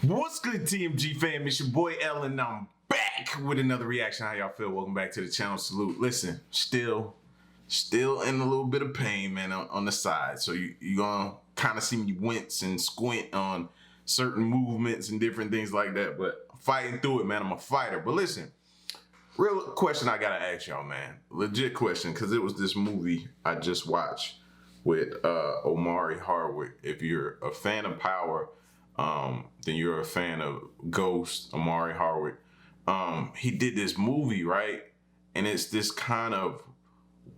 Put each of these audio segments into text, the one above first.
What's good, TMG fam? It's your boy Ellen, and I'm back with another reaction. How y'all feel? Welcome back to the channel. Salute. Listen, still in a little bit of pain, man, on the side. So you gonna kind of see me wince and squint on certain movements and different things like that. But fighting through it, man. I'm a fighter. But listen, real question I gotta ask y'all, man. Legit question, because it was this movie I just watched with Omari Hardwick. If you're a fan of Power, then you're a fan of Ghost, Omari Hardwick. He did this movie, right? And it's this kind of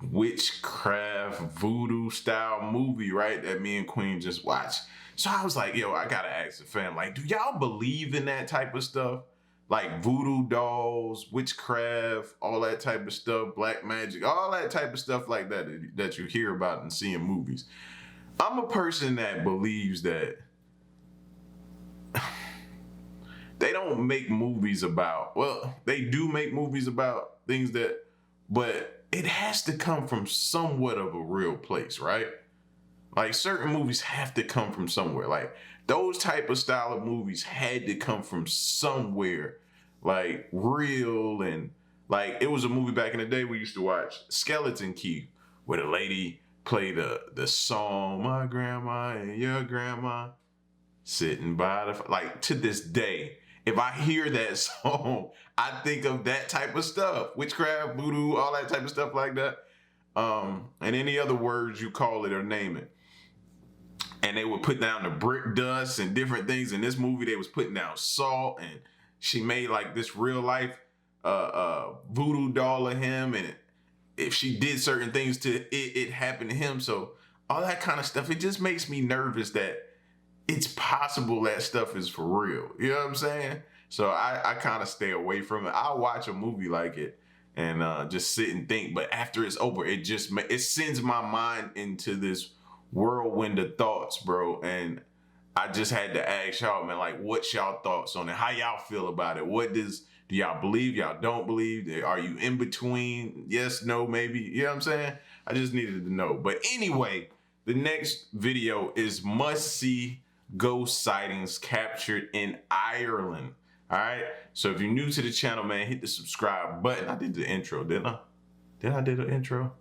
witchcraft, voodoo style movie, right? That me and Queen just watched. So I was like, yo, I gotta ask the fam, like, do y'all believe in that type of stuff? Like voodoo dolls, witchcraft, all that type of stuff, black magic, all that type of stuff like that you hear about and see in movies. I'm a person that believes that they don't make movies about, well, they do make movies about things that, but it has to come from somewhat of a real place, right? Like certain movies have to come from somewhere. Like those type of style of movies had to come from somewhere, like real. And like it was a movie back in the day we used to watch, Skeleton Key, where the lady played the song, my grandma and your grandma sitting by the, like to this day, if I hear that song, I think of that type of stuff, witchcraft, voodoo, all that type of stuff like that. And any other words you call it or name it. And they would put down the brick dust and different things. In this movie, they was putting down salt, and she made like this real life voodoo doll of him. And if she did certain things to it, it happened to him. So all that kind of stuff, it just makes me nervous that it's possible that stuff is for real. You know what I'm saying? So I kind of stay away from it. I'll watch a movie like it and just sit and think. But after it's over, it sends my mind into this whirlwind of thoughts, bro. And I just had to ask y'all, man, like, what's y'all thoughts on it? How y'all feel about it? Do y'all believe? Y'all don't believe? Are you in between? Yes, no, maybe. You know what I'm saying? I just needed to know. But anyway, the next video is must-see ghost sightings captured in Ireland. All right. So if you're new to the channel, man, hit the subscribe button. I did the intro, didn't I? Did I do the intro?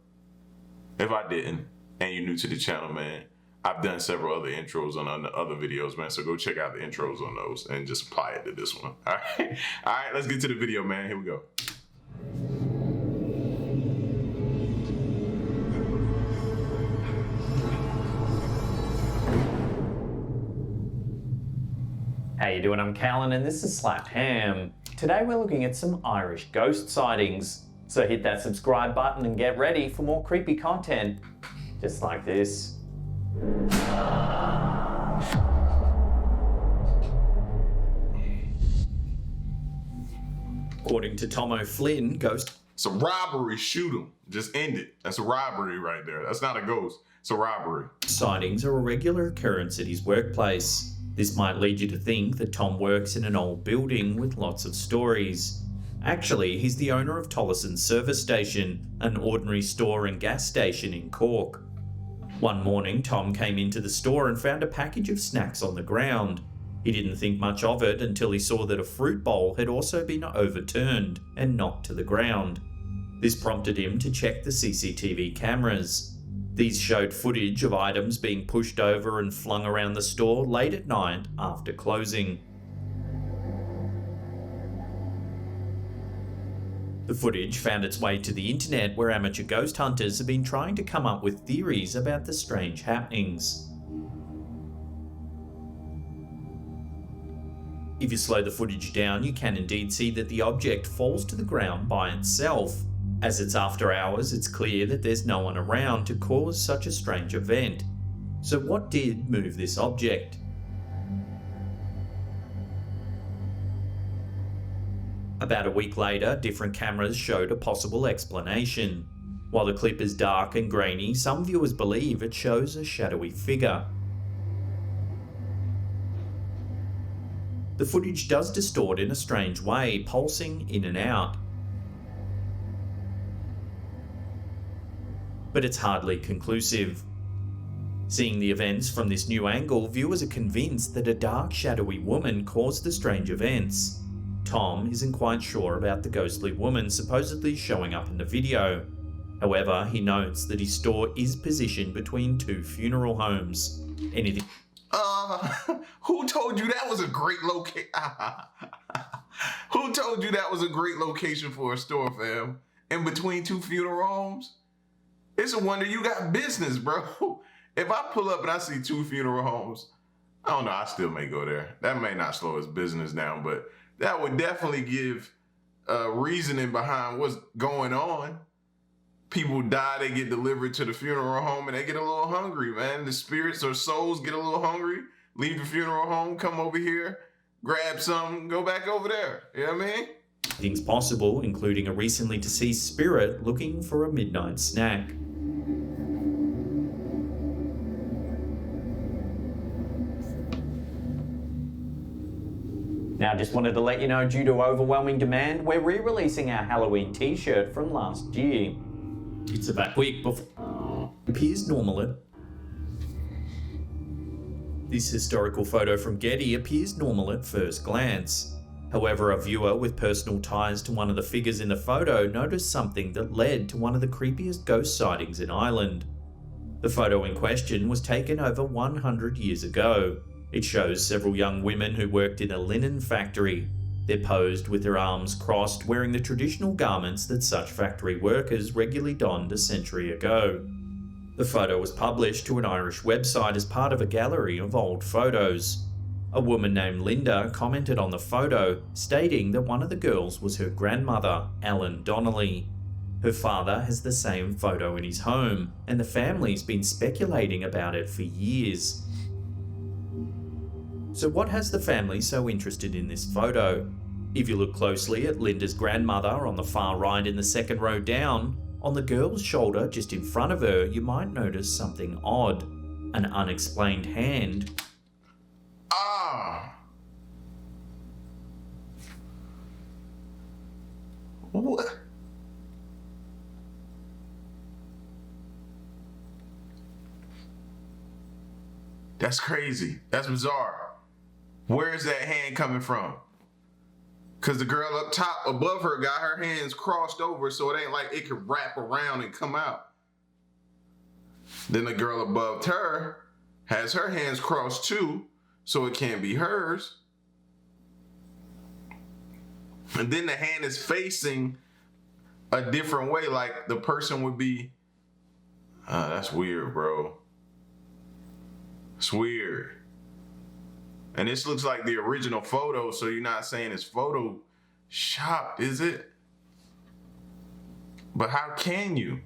If I didn't, and you're new to the channel, man, I've done several other intros on other videos, man. So go check out the intros on those and just apply it to this one. All right. All right. Let's get to the video, man. Here we go. How you doing? I'm Callan and this is Slapped Ham. Today we're looking at some Irish ghost sightings. So hit that subscribe button and get ready for more creepy content, just like this. According to Tom O'Flynn, ghost... It's a robbery, shoot him. Just end it. That's a robbery right there. That's not a ghost, it's a robbery. Sightings are a regular occurrence at his workplace. This might lead you to think that Tom works in an old building with lots of stories. Actually, he's the owner of Tollison's Service Station, an ordinary store and gas station in Cork. One morning, Tom came into the store and found a package of snacks on the ground. He didn't think much of it until he saw that a fruit bowl had also been overturned and knocked to the ground. This prompted him to check the CCTV cameras. These showed footage of items being pushed over and flung around the store late at night after closing. The footage found its way to the internet, where amateur ghost hunters have been trying to come up with theories about the strange happenings. If you slow the footage down, you can indeed see that the object falls to the ground by itself. As it's after hours, it's clear that there's no one around to cause such a strange event. So what did move this object? About a week later, different cameras showed a possible explanation. While the clip is dark and grainy, some viewers believe it shows a shadowy figure. The footage does distort in a strange way, pulsing in and out. But it's hardly conclusive. Seeing the events from this new angle, viewers are convinced that a dark, shadowy woman caused the strange events. Tom isn't quite sure about the ghostly woman supposedly showing up in the video. However, he notes that his store is positioned between two funeral homes. Anything Who told you that was a great location? Who told you that was a great location for a store, fam? In between two funeral homes? It's a wonder you got business, bro. If I pull up and I see two funeral homes, I don't know, I still may go there. That may not slow his business down, but that would definitely give reasoning behind what's going on. People die, they get delivered to the funeral home, and they get a little hungry, man. The spirits or souls get a little hungry, leave the funeral home, come over here, grab something, go back over there. You know what I mean? things possible, including a recently deceased spirit looking for a midnight snack. Now, just wanted to let you know, due to overwhelming demand, we're re-releasing our Halloween t-shirt from last year. It's about a week before it appears normal. This historical photo from Getty appears normal at first glance. However, a viewer with personal ties to one of the figures in the photo noticed something that led to one of the creepiest ghost sightings in Ireland. The photo in question was taken over 100 years ago. It shows several young women who worked in a linen factory. They're posed with their arms crossed, wearing the traditional garments that such factory workers regularly donned a century ago. The photo was published to an Irish website as part of a gallery of old photos. A woman named Linda commented on the photo, stating that one of the girls was her grandmother, Ellen Donnelly. Her father has the same photo in his home, and the family's been speculating about it for years. So what has the family so interested in this photo? If you look closely at Linda's grandmother on the far right in the second row down, on the girl's shoulder just in front of her, you might notice something odd. An unexplained hand. What? That's crazy. That's bizarre. Where is that hand coming from? Because the girl up top above her got her hands crossed over, so it ain't like it could wrap around and come out. Then the girl above her has her hands crossed too, so it can't be hers. And then the hand is facing a different way, like the person would be. That's weird, bro. It's weird. And this looks like the original photo, so you're not saying it's photoshopped, is it? But how can you?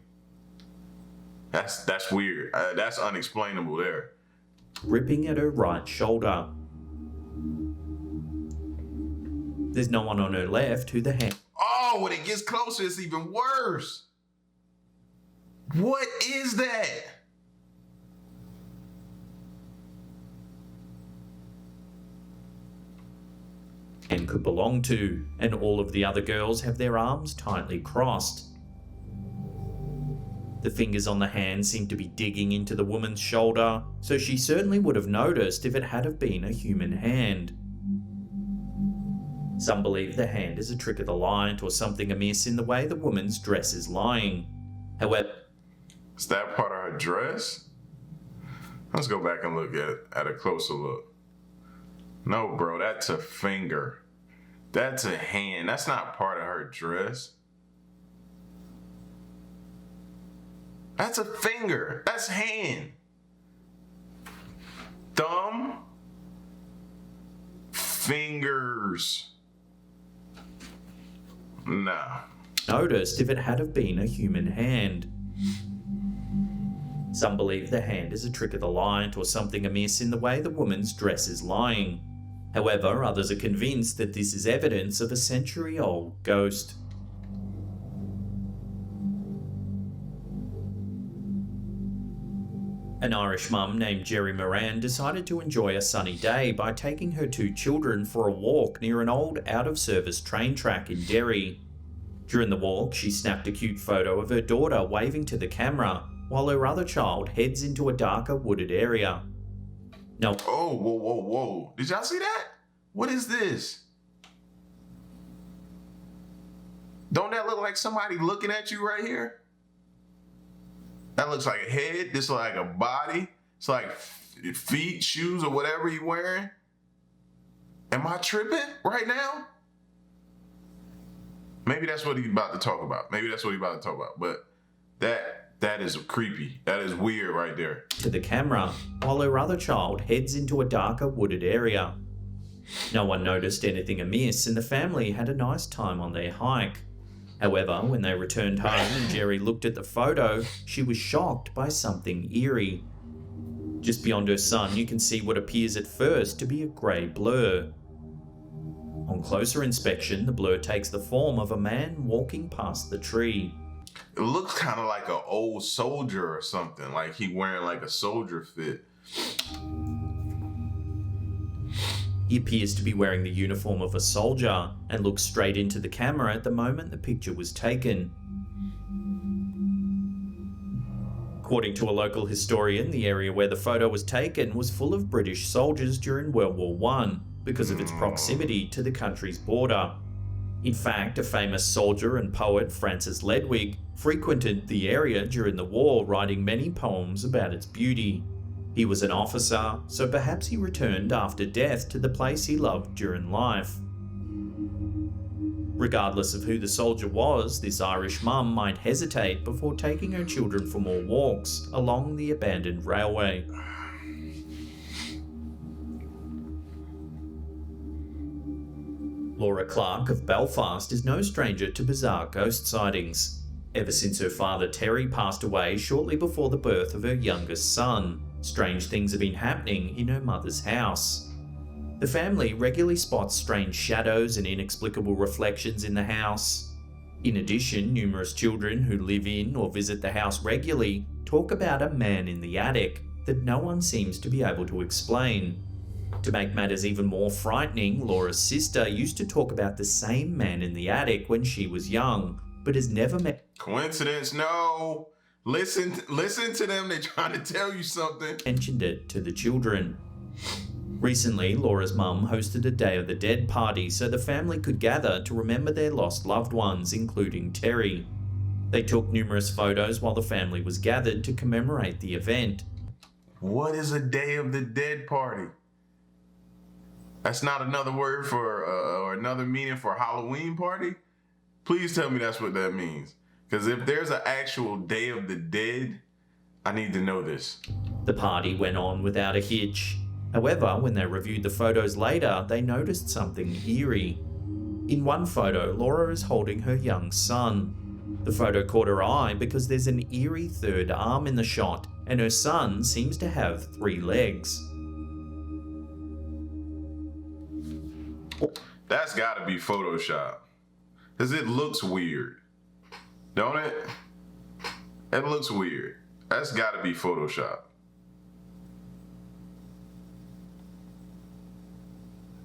That's weird. That's unexplainable there. Gripping at her right shoulder. There's no one on her left who the hand... Oh, when it gets closer, it's even worse. What is that? and could belong to, and all of the other girls have their arms tightly crossed. The fingers on the hand seem to be digging into the woman's shoulder, so she certainly would have noticed if it had have been a human hand. Some believe the hand is a trick of the light or something amiss in the way the woman's dress is lying. However, is that part of her dress? Let's go back and look at a closer look. No, bro, that's a finger. That's a hand. That's not part of her dress. That's a finger. That's hand. Thumb. Fingers. Nah. noticed if it had have been a human hand. Some believe the hand is a trick of the light or something amiss in the way the woman's dress is lying. However, others are convinced that this is evidence of a century-old ghost. An Irish mum named Jerry Moran decided to enjoy a sunny day by taking her two children for a walk near an old out-of-service train track in Derry. During the walk, she snapped a cute photo of her daughter waving to the camera. while her other child heads into a darker wooded area. Now, Oh, whoa, whoa, whoa. Did y'all see that? What is this? Don't that look like somebody looking at you right here? That looks like a head. This looks like a body. It's like feet, shoes, or whatever you wearing. Am I tripping right now? Maybe that's what he's about to talk about. But that is creepy. That is weird right there. To the camera, while her other child heads into a darker wooded area. No one noticed anything amiss, and the family had a nice time on their hike. However, when they returned home and Jerry looked at the photo, she was shocked by something eerie. Just beyond her son, you can see what appears at first to be a grey blur. On closer inspection, the blur takes the form of a man walking past the tree. It looks kind of like an old soldier or something, like he wearing like a soldier fit. He appears to be wearing the uniform of a soldier and looks straight into the camera at the moment the picture was taken. According to a local historian, the area where the photo was taken was full of British soldiers during World War I because of its proximity to the country's border. In fact, a famous soldier and poet, Francis Ledwidge, frequented the area during the war, writing many poems about its beauty. He was an officer, so perhaps he returned after death to the place he loved during life. Regardless of who the soldier was, this Irish mum might hesitate before taking her children for more walks along the abandoned railway. Laura Clark of Belfast is no stranger to bizarre ghost sightings. Ever since her father Terry passed away shortly before the birth of her youngest son, strange things have been happening in her mother's house. The family regularly spots strange shadows and inexplicable reflections in the house. In addition, numerous children who live in or visit the house regularly talk about a man in the attic that no one seems to be able to explain. To make matters even more frightening, Laura's sister used to talk about the same man in the attic when she was young, but has never met. Coincidence? No. Listen to them. They're trying to tell you something. Mentioned it to the children. Recently, Laura's mum hosted a Day of the Dead party so the family could gather to remember their lost loved ones, including Terry. They took numerous photos while the family was gathered to commemorate the event. What is a Day of the Dead party? That's not another word for, or another meaning for Halloween party? Please tell me that's what that means. Because if there's an actual Day of the Dead, I need to know this. The party went on without a hitch. However, when they reviewed the photos later, they noticed something eerie. In one photo, Laura is holding her young son. The photo caught her eye because there's an eerie third arm in the shot, and her son seems to have 3 legs. That's gotta be Photoshop. Because it looks weird. Don't it? It looks weird. That's gotta be Photoshop.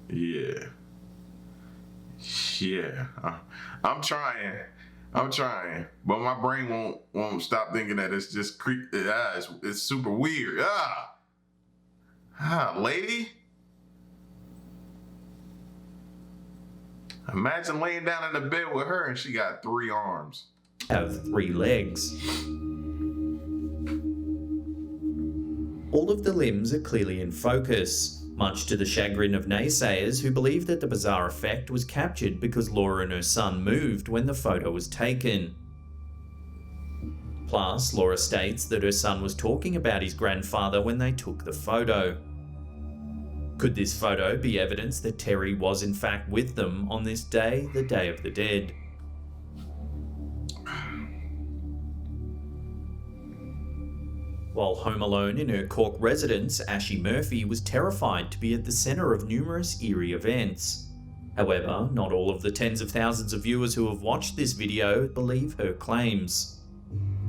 Yeah. I'm trying. But my brain won't stop thinking that it's just it's super weird. Lady. Imagine laying down in the bed with her and she got 3 arms. Have 3 legs. All of the limbs are clearly in focus, much to the chagrin of naysayers who believe that the bizarre effect was captured because Laura and her son moved when the photo was taken. Plus, Laura states that her son was talking about his grandfather when they took the photo. Could this photo be evidence that Terry was in fact with them on this day, the Day of the Dead? While home alone in her Cork residence, Ashie Murphy was terrified to be at the centre of numerous eerie events. However, not all of the tens of thousands of viewers who have watched this video believe her claims.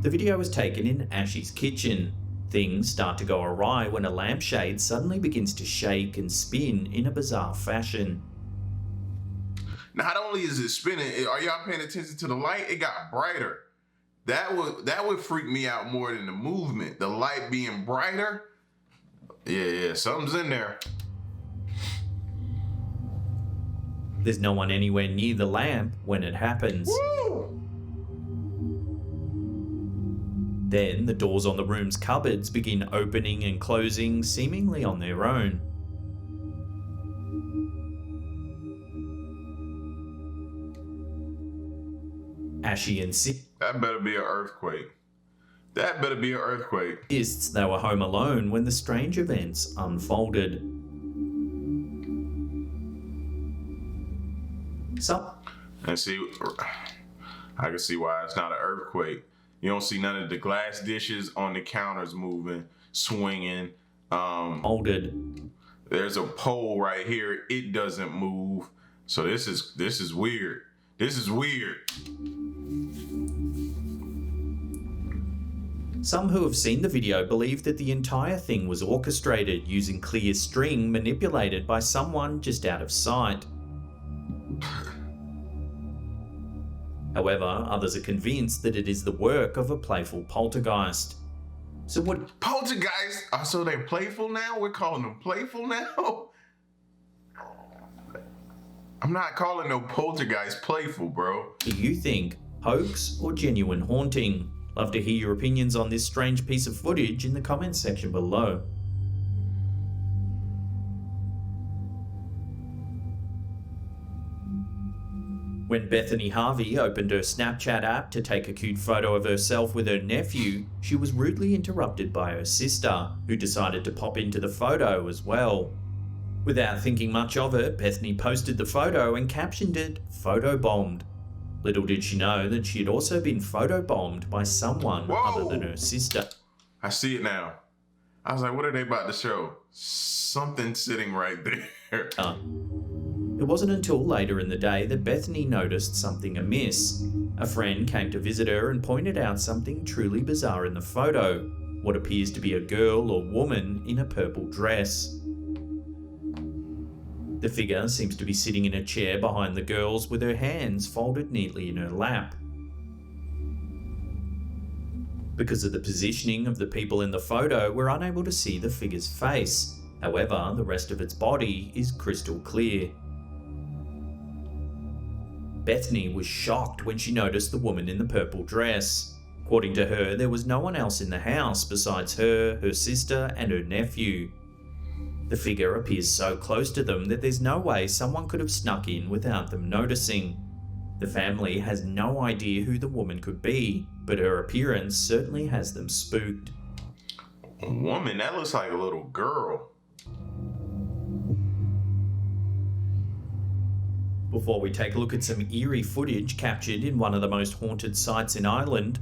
The video was taken in Ashie's kitchen. Things start to go awry when a lampshade suddenly begins to shake and spin in a bizarre fashion. Not only is it spinning, are y'all paying attention to the light? It got brighter. That would freak me out more than the movement. The light being brighter. Yeah, something's in there. There's no one anywhere near the lamp when it happens. Woo! Then the doors on the room's cupboards begin opening and closing seemingly on their own. Ashy and That better be an earthquake. That better be an earthquake. insists they were home alone when the strange events unfolded. And see, I can see why it's not an earthquake. You don't see none of the glass dishes on the counters moving, swinging. Folded. There's a pole right here. It doesn't move. So this is weird. This is weird. Some who have seen the video believe that the entire thing was orchestrated using clear string manipulated by someone just out of sight. However, others are convinced that it is the work of a playful poltergeist. So what Poltergeist? Oh, so they're playful now? We're calling them playful now? I'm not calling no poltergeist playful, bro. do you think? Hoax or genuine haunting? Love to hear your opinions on this strange piece of footage in the comments section below. When Bethany Harvey opened her Snapchat app to take a cute photo of herself with her nephew, she was rudely interrupted by her sister, who decided to pop into the photo as well. Without thinking much of it, Bethany posted the photo and captioned it, "Photobombed." Little did she know that she had also been photobombed by someone other than her sister. I see it now. I was like, what are they about to show? Something sitting right there. It wasn't until later in the day that Bethany noticed something amiss. A friend came to visit her and pointed out something truly bizarre in the photo, what appears to be a girl or woman in a purple dress. The figure seems to be sitting in a chair behind the girls with her hands folded neatly in her lap. Because of the positioning of the people in the photo, we're unable to see the figure's face. However, the rest of its body is crystal clear. Bethany was shocked when she noticed the woman in the purple dress. According to her, there was no one else in the house besides her, her sister, and her nephew. The figure appears so close to them that there's no way someone could have snuck in without them noticing. The family has no idea who the woman could be, but her appearance certainly has them spooked. A woman? That looks like a little girl. Before we take a look at some eerie footage captured in one of the most haunted sites in Ireland,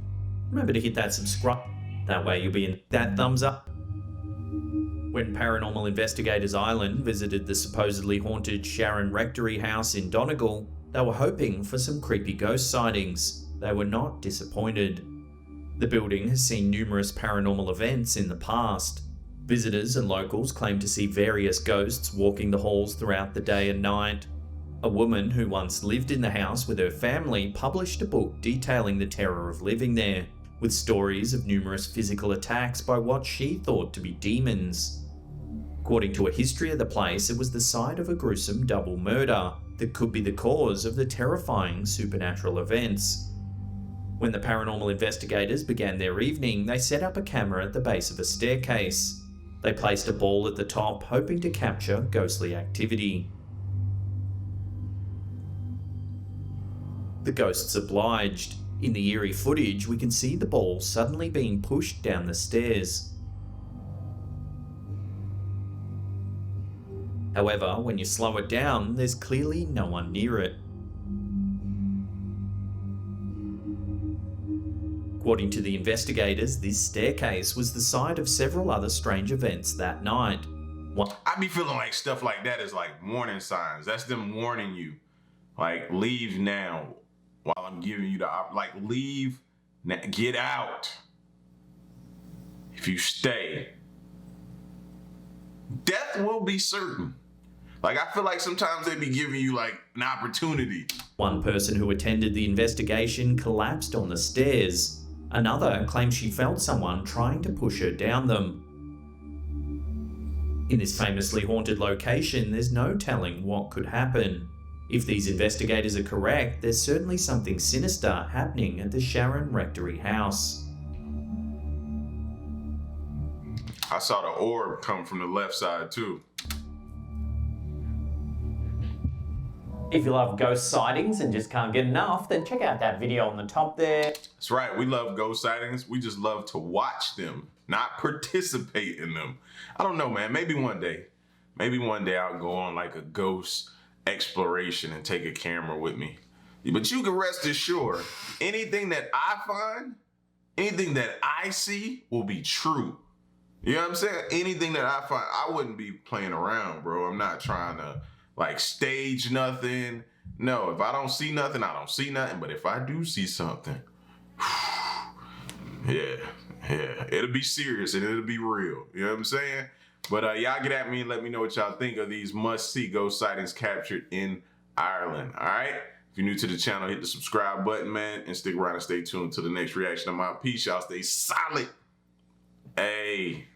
remember to hit that subscribe. That way you'll be in that thumbs up. When Paranormal Investigators Ireland visited the supposedly haunted Sharon Rectory house in Donegal, they were hoping for some creepy ghost sightings. They were not disappointed. The building has seen numerous paranormal events in the past. Visitors and locals claim to see various ghosts walking the halls throughout the day and night. A woman who once lived in the house with her family published a book detailing the terror of living there, with stories of numerous physical attacks by what she thought to be demons. According to a history of the place, it was the site of a gruesome double murder that could be the cause of the terrifying supernatural events. When the paranormal investigators began their evening, they set up a camera at the base of a staircase. They placed a ball at the top, hoping to capture ghostly activity. The ghosts obliged. In the eerie footage, we can see the ball suddenly being pushed down the stairs. However, when you slow it down, there's clearly no one near it. According to the investigators, this staircase was the site of several other strange events that night. I be feeling like stuff like that is like warning signs. That's them warning you. Like, leave now while I'm giving you the leave now, get out. If you stay, death will be certain. Like, I feel like sometimes they be giving you like an opportunity. One person who attended the investigation collapsed on the stairs. Another claims she felt someone trying to push her down them. In this famously haunted location, there's no telling what could happen. If these investigators are correct, there's certainly something sinister happening at the Sharon Rectory house. I saw the orb come from the left side too. If you love ghost sightings and just can't get enough, then check out that video on the top there. That's right, we love ghost sightings. We just love to watch them, not participate in them. I don't know, man. Maybe one day I'll go on like a ghost exploration and take a camera with me. But you can rest assured, anything that I find, anything that I see will be true. You know what I'm saying? Anything that I find, I wouldn't be playing around, bro. I'm not trying to like stage nothing. No, if I don't see nothing, I don't see nothing. But if I do see something, yeah, it'll be serious and it'll be real. You know what I'm saying? But y'all get at me and let me know what y'all think of these must-see ghost sightings captured in Ireland. All right? If you're new to the channel, hit the subscribe button, man, and stick around and stay tuned to the next reaction. I'm out. Peace, y'all. Stay solid. Hey.